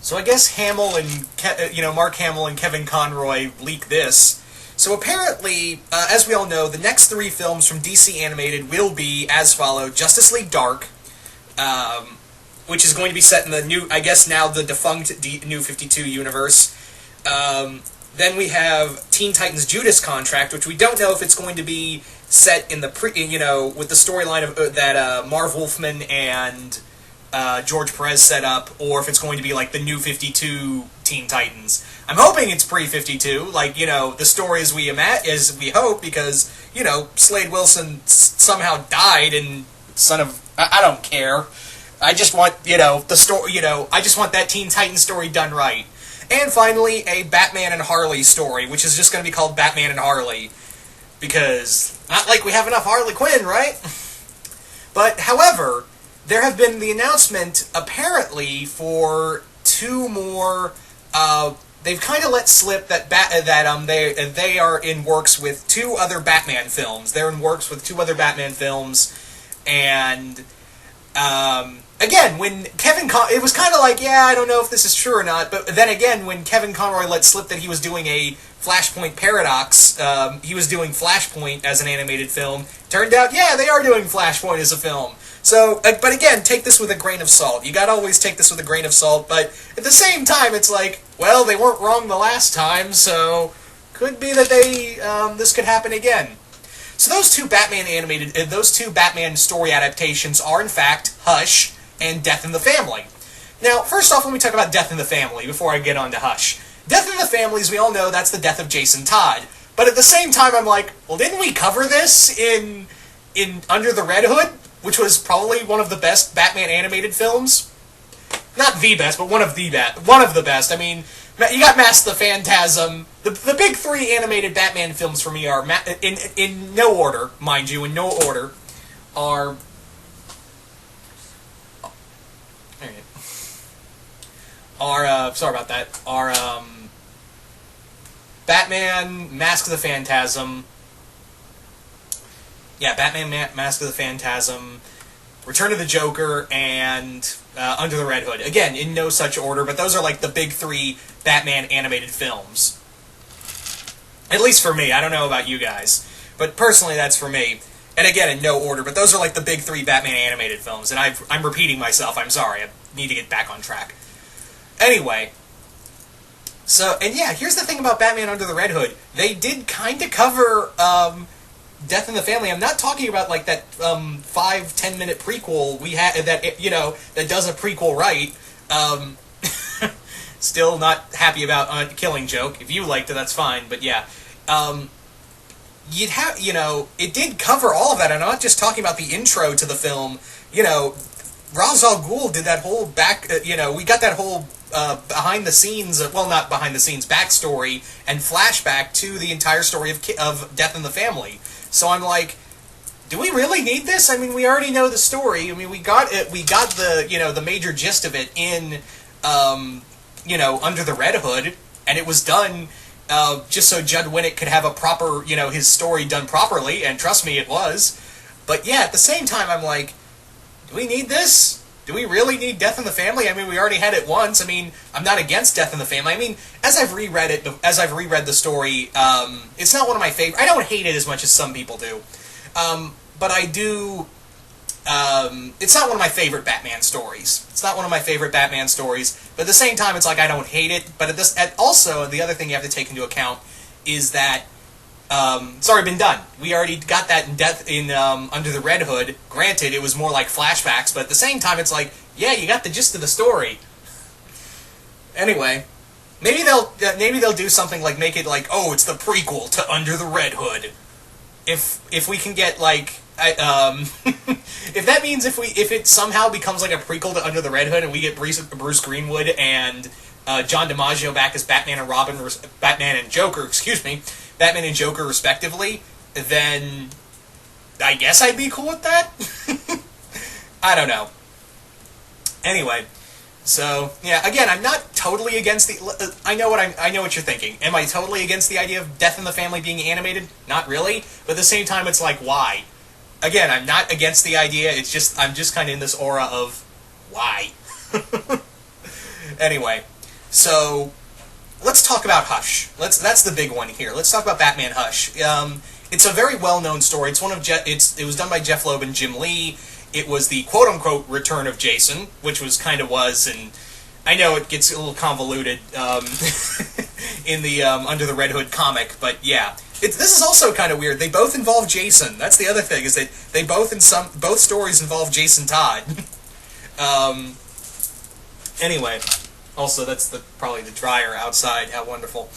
So I guess Mark Hamill and Kevin Conroy leaked this. So apparently, as we all know, the next 3 films from DC Animated will be as follow: Justice League Dark, which is going to be set in the new, I guess now the defunct New 52 universe. Then we have Teen Titans Judas Contract, which we don't know if it's going to be set in the with the storyline of that Marv Wolfman and George Perez set up, or if it's going to be like the New 52 Teen Titans. I'm hoping it's pre-52, the story as we hope, because, Slade Wilson somehow died, and I don't care. I just want, the story, I just want that Teen Titans story done right. And finally, a Batman and Harley story, which is just going to be called Batman and Harley, because not like we have enough Harley Quinn, right? But, however, there have been the announcement, apparently, for 2 more, they've kind of let slip that they are in works with 2 other Batman films. They're in works with 2 other Batman films, and, again, when it was kind of like, yeah, I don't know if this is true or not, but then again, when Kevin Conroy let slip that he was doing a Flashpoint Paradox, he was doing Flashpoint as an animated film, turned out, yeah, they are doing Flashpoint as a film. So, but again, take this with a grain of salt. You gotta always take this with a grain of salt, but at the same time, it's like, well, they weren't wrong the last time, so could be that this could happen again. So those 2 Batman story adaptations are, in fact, Hush and Death in the Family. Now, first off, let me talk about Death in the Family before I get on to Hush. Death in the Family, as we all know, that's the death of Jason Todd. But at the same time, I'm like, well, didn't we cover this in Under the Red Hood, which was probably one of the best Batman animated films? Not the best, but one of the best. I mean, you got Mask the Phantasm. The big 3 animated Batman films for me are, in no order, mind you, are... sorry about that, are, Batman, Mask of the Phantasm, Batman, Mask of the Phantasm, Return of the Joker, and Under the Red Hood. Again, in no such order, but those are like the big 3 Batman animated films. At least for me, I don't know about you guys, but personally that's for me. And again, in no order, but those are like the big 3 Batman animated films, and I'm repeating myself, I'm sorry, I need to get back on track. Anyway, here's the thing about Batman Under the Red Hood. They did kind of cover Death in the Family. I'm not talking about like that 5-10 minute prequel we had that does a prequel right. Still not happy about Killing Joke. If you liked it, that's fine. But yeah, it did cover all of that. And I'm not just talking about the intro to the film. Ra's al Ghul did that whole we got that whole behind the scenes, not behind the scenes, backstory and flashback to the entire story of Death in the Family. So I'm like, do we really need this? I mean, we already know the story. I mean, we got it. We got the major gist of it in Under the Red Hood, and it was done just so Judd Winnick could have a proper his story done properly. And trust me, it was. But yeah, at the same time, I'm like, do we need this? Do we really need Death in the Family? I mean, we already had it once. I mean, I'm not against Death in the Family. I mean, as I've reread the story, it's not one of my favorite. I don't hate it as much as some people do, but I do. It's not one of my favorite Batman stories. But at the same time, it's like I don't hate it. But also, the other thing you have to take into account is that. It's already been done. We already got that in Under the Red Hood. Granted, it was more like flashbacks, but at the same time, it's like, yeah, you got the gist of the story. Anyway, maybe they'll do something like make it like, oh, it's the prequel to Under the Red Hood. If we can get like, if that means if it somehow becomes like a prequel to Under the Red Hood and we get Bruce Greenwood and John DiMaggio back as Batman and Joker, Batman and Joker respectively, then I guess I'd be cool with that? I don't know. Anyway, so, yeah, again, I'm not totally against the... I know what you're thinking. Am I totally against the idea of Death in the Family being animated? Not really. But at the same time, it's like, why? Again, I'm not against the idea, I'm just kind of in this aura of, why? Anyway... So let's talk about Hush. That's the big one here. Let's talk about Batman Hush. It's a very well-known story. It was done by Jeff Loeb and Jim Lee. It was the quote-unquote return of Jason, which was, and I know it gets a little convoluted in the Under the Red Hood comic, but yeah. This is also kind of weird. They both involve Jason. That's the other thing, is that they both stories involve Jason Todd. Anyway, also that's probably the dryer outside. How wonderful.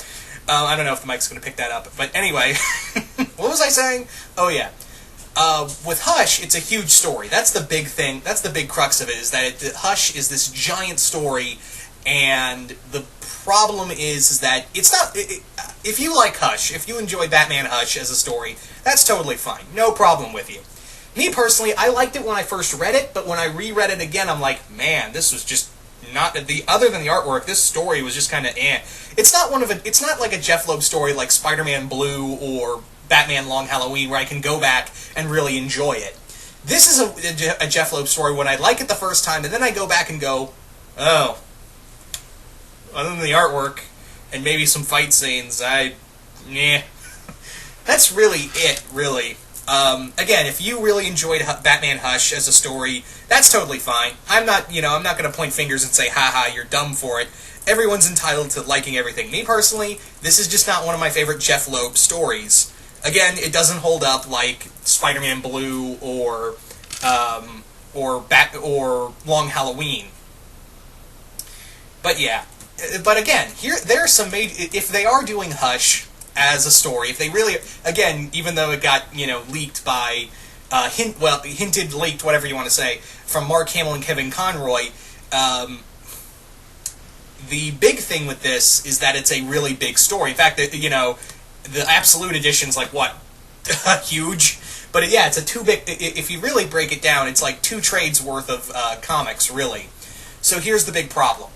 I don't know if the mic's going to pick that up, but anyway, what was I saying? Oh yeah. With Hush, it's a huge story. That's the big thing. That's the big crux of it, is that Hush is this giant story, and the problem is that it's not... if you like Hush, if you enjoy Batman Hush as a story, that's totally fine. No problem with you. Me personally, I liked it when I first read it, but when I reread it again, I'm like, man, this was just not... other than the artwork, this story was just kind of eh. It's not like a Jeff Loeb story like Spider-Man Blue or Batman Long Halloween, where I can go back and really enjoy it. This is a Jeff Loeb story when I like it the first time, and then I go back and go, oh, other than the artwork and maybe some fight scenes, that's really it, really. Again, if you really enjoyed Batman Hush as a story, that's totally fine. I'm not going to point fingers and say, haha, you're dumb for it. Everyone's entitled to liking everything. Me personally, this is just not one of my favorite Jeff Loeb stories. Again, it doesn't hold up like Spider-Man Blue or Long Halloween. But yeah. But again, there are some if they are doing Hush as a story, if they really, again, even though it got, leaked by, leaked, whatever you want to say, from Mark Hamill and Kevin Conroy, the big thing with this is that it's a really big story. In fact, the Absolute Edition's like, what? Huge? But yeah, it's a too big... If you really break it down, it's like 2 trades worth of comics, really. So here's the big problem.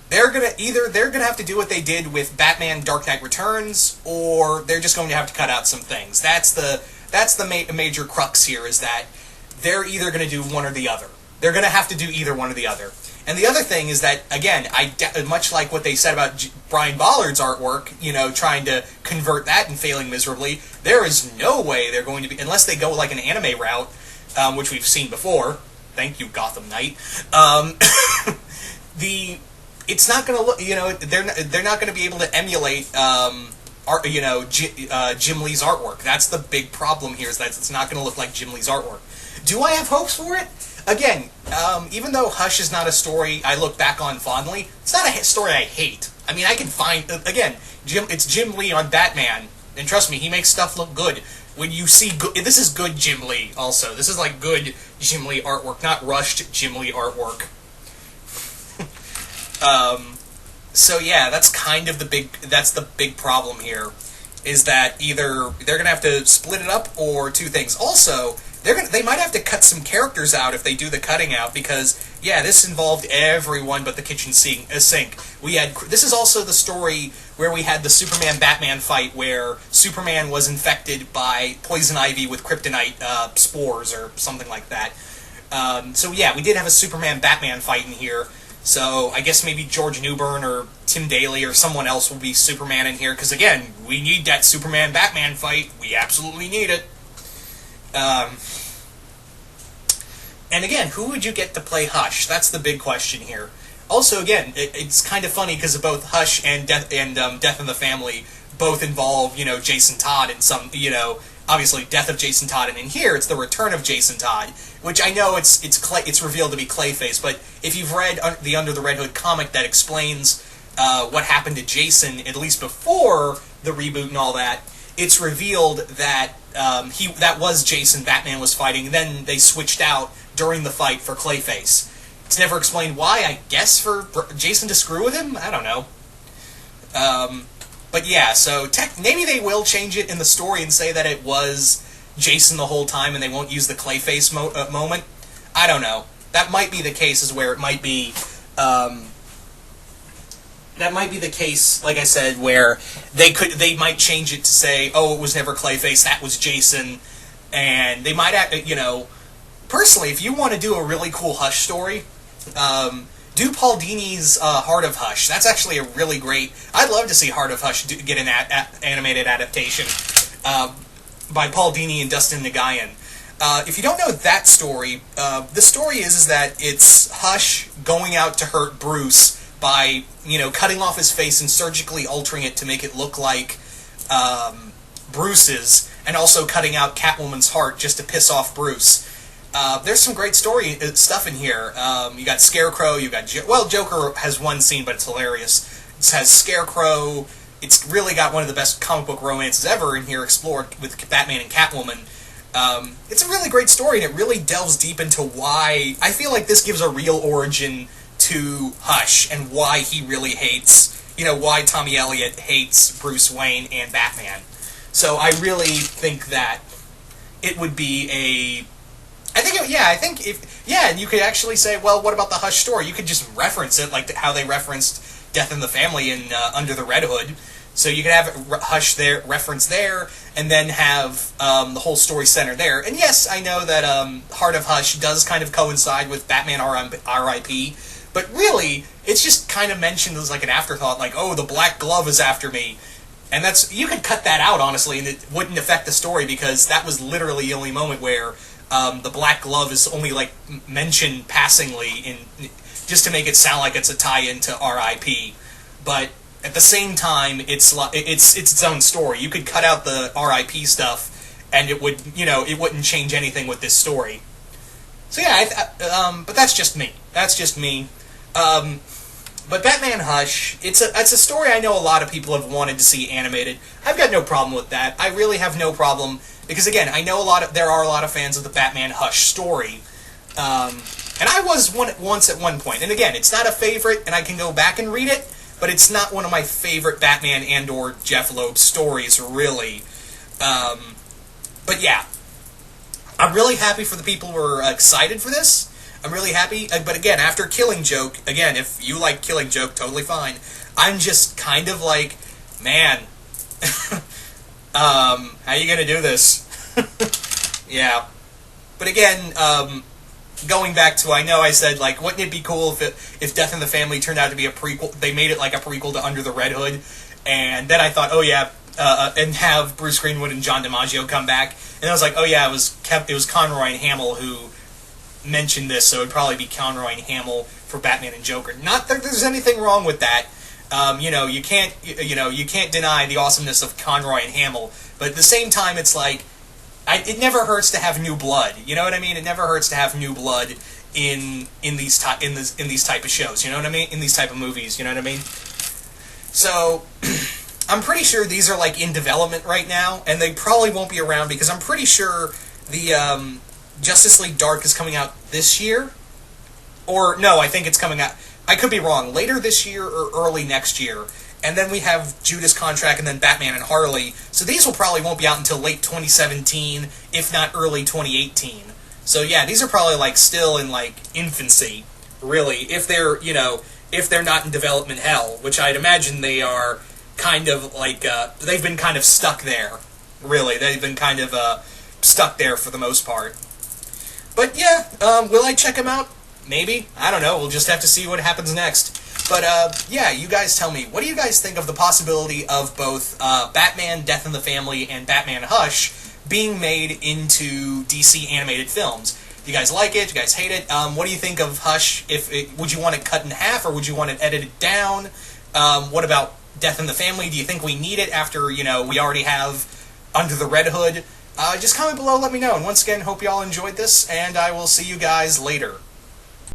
They're gonna have to do what they did with Batman Dark Knight Returns, or they're just going to have to cut out some things. That's the major crux here, is that they're either going to do one or the other. They're going to have to do either one or the other. And the other thing is that, again, much like what they said about Brian Bollard's artwork, trying to convert that and failing miserably, there is no way they're going to be, unless they go like an anime route, which we've seen before. Thank you, Gotham Knight. It's not going to look, they're not going to be able to emulate, Jim Lee's artwork. That's the big problem here, is that it's not going to look like Jim Lee's artwork. Do I have hopes for it? Again, even though Hush is not a story I look back on fondly, it's not a story I hate. I mean, I can find... Again, it's Jim Lee on Batman, and trust me, he makes stuff look good. When you see... This is good Jim Lee, also. This is like good Jim Lee artwork, not rushed Jim Lee artwork. So yeah, that's kind of the big problem here, is that either they're going to have to split it up, or 2 things. Also... They might have to cut some characters out if they do the cutting out, because, yeah, this involved everyone but the kitchen sink. This is also the story where we had the Superman-Batman fight, where Superman was infected by poison ivy with kryptonite spores, or something like that. So yeah, we did have a Superman-Batman fight in here, so I guess maybe George Newbern or Tim Daly or someone else will be Superman in here, because again, we need that Superman-Batman fight. We absolutely need it. And again, who would you get to play Hush? That's the big question here. Also, again, it's kind of funny because both Hush and Death in the Family both involve, Jason Todd and some, obviously Death of Jason Todd, and in here it's the return of Jason Todd, which I know it's revealed to be Clayface, but if you've read the Under the Red Hood comic that explains what happened to Jason, at least before the reboot and all that, it's revealed that that was Jason Batman was fighting. Then they switched out during the fight for Clayface. It's never explained why. I guess for Jason to screw with him. I don't know. But yeah, so maybe they will change it in the story and say that it was Jason the whole time, and they won't use the Clayface moment. I don't know. That might be the case. Is where it might be. That might be the case, like I said, where they might change it to say, oh, it was never Clayface, that was Jason, and they might, personally, if you want to do a really cool Hush story, do Paul Dini's Heart of Hush. That's actually a really great... I'd love to see Heart of Hush get an animated adaptation by Paul Dini and Dustin Nguyen. If you don't know that story, the story is that it's Hush going out to hurt Bruce by, cutting off his face and surgically altering it to make it look like Bruce's, and also cutting out Catwoman's heart just to piss off Bruce. There's some great story stuff in here. You got Scarecrow, you got... Joker has one scene, but it's hilarious. It has Scarecrow. It's really got one of the best comic book romances ever in here explored with Batman and Catwoman. It's a really great story, and it really delves deep into why... I feel like this gives a real origin to Hush, and why he really hates... why Tommy Elliott hates Bruce Wayne and Batman. So I really think that it would be a... and you could actually say, well, what about the Hush story? You could just reference it, like how they referenced Death in the Family in Under the Red Hood. So you could have Hush there, reference there, and then have the whole story center there. And yes, I know that Heart of Hush does kind of coincide with Batman R.I.P., but really, it's just kind of mentioned as like an afterthought, like, oh, the Black Glove is after me. And you could cut that out, honestly, and it wouldn't affect the story, because that was literally the only moment where the Black Glove is only like mentioned passingly, just to make it sound like it's a tie-in to R.I.P. But at the same time, it's its own story. You could cut out the R.I.P. stuff, and it wouldn't change anything with this story. So yeah, but that's just me. But Batman Hush, it's a story I know a lot of people have wanted to see animated. I've got no problem with that. I really have no problem, because again, I know there are a lot of fans of the Batman Hush story. And I was once at one point. And again, it's not a favorite, and I can go back and read it, but it's not one of my favorite Batman and or Jeff Loeb stories, really. But yeah, I'm really happy for the people who are excited for this. I'm really happy, but again, after Killing Joke, again, if you like Killing Joke, totally fine. I'm just kind of like, man, how you gonna do this? Yeah. But again, going back to, I know I said, like, wouldn't it be cool if Death in the Family turned out to be a prequel, they made it like a prequel to Under the Red Hood, and then I thought, oh yeah, and have Bruce Greenwood and John DiMaggio come back, and I was like, oh yeah, it was Conroy and Hamill who mentioned this, so it'd probably be Conroy and Hamill for Batman and Joker. Not that there's anything wrong with that. You can't deny the awesomeness of Conroy and Hamill, but at the same time, it's like, it never hurts to have new blood. You know what I mean? It never hurts to have new blood in these type of shows. You know what I mean? In these type of movies. You know what I mean? So I'm pretty sure these are like in development right now, and they probably won't be around, because I'm pretty sure the Justice League Dark is coming out this year. Or, no, I think it's coming out... I could be wrong. Later this year or early next year. And then we have Judas Contract and then Batman and Harley. So these probably won't be out until late 2017, if not early 2018. So yeah, these are probably like still in like infancy, really, if they're not in development hell, which I'd imagine they are kind of like, they've been kind of stuck there. Really, they've been kind of stuck there for the most part. But yeah, will I check them out? Maybe. I don't know. We'll just have to see what happens next. But yeah, you guys tell me. What do you guys think of the possibility of both Batman, Death in the Family, and Batman Hush being made into DC animated films? Do you guys like it? Do you guys hate it? What do you think of Hush? Would you want it cut in half, or would you want it edited down? What about Death in the Family? Do you think we need it after, we already have Under the Red Hood? Just comment below, let me know. And once again, hope you all enjoyed this, and I will see you guys later.